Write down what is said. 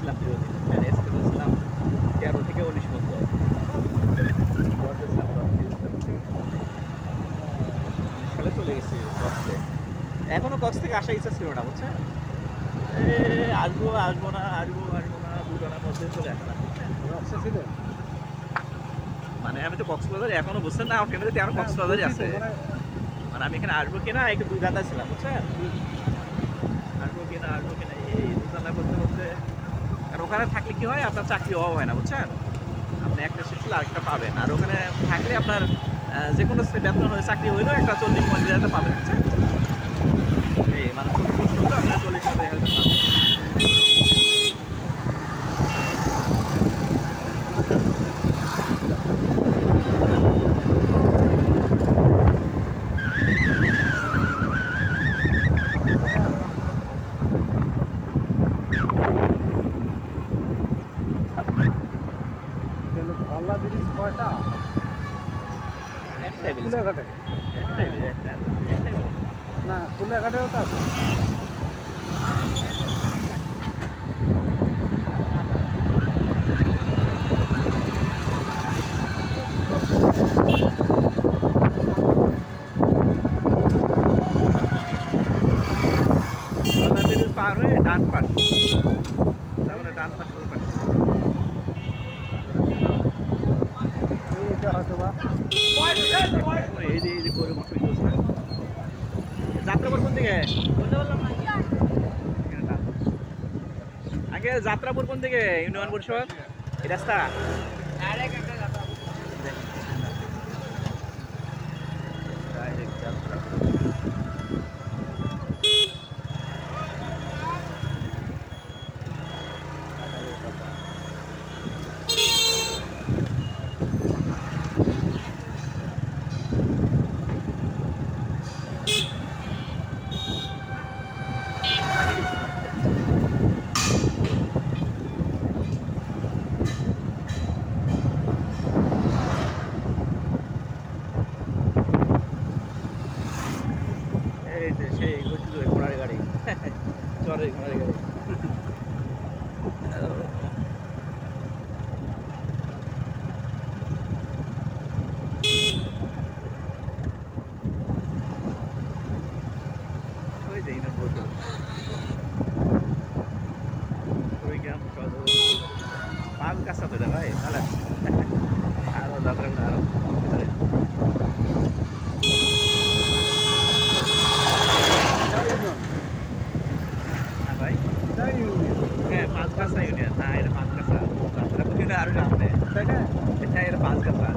গেছিলাম বিরতি, এসকে গেছিলাম 13 থেকে 19 পর্যন্ত সালে চলে গেছি কক্সে। এখনো কক্স থেকে আসার ইচ্ছা ছিল না, বুঝছেন? আসবো আসবো না, আসবো আসবো না, দুজনের মধ্যে চলে আসলাম। মানে আমি তো কক্সবাজারে এখনো, বুঝছেন না, আমার ফ্যামিলিতে এখনো কক্সবাজারই আছে। মানে আমি এখানে আসবো কিনা একটু দুধাতা ছিলাম, বুঝছেন? আসবো কিনা এই দুধাতা করতে করতে, আর ওখানে থাকলে কি হয়, আপনার চাকরি অভাব হয় না, বুঝছেন? আপনি একটা শেষ হলে আরেকটা পাবেন, আর ওখানে থাকলে আপনার যে কোনো বেতন হয়ে চাকরি হইলেও একটা 40-50 হাজার পাবেন, বুঝছেন? এই মানে 40 আপনার 40-50 হাজার পাবেন। না কুলাঘাটেও তো আছে। পার হয়ে ডান পাশ, তারপরে ডান পাশ এইটা হয়তো বা এই যে করে মশাই চলছে। যাত্রাপুর কোন দিকে? আগে যাত্রাপুর কোন দিকে? ইউনিয়ন পরিষদ এই রাস্তা। এই যে সেই ঘোড়ার গাড়ি, চরে ঘোড়ার গাড়ি। ওই যে ইউনিয়ন পরিষদ, কুড়িগ্রাম সদর, পাঁচ কাছা তো ভাই, তাহলে আরো যাত্রা আরো ভিতরে। হ্যাঁ ভাই, হ্যাঁ পাঁচ কাছা ইউনিয়ন, না এটা পাঁচ কাছা, যাত্রাপুর ইউনিয়ন আরো সামনে, তাই না? এটা পাঁচ কাছা।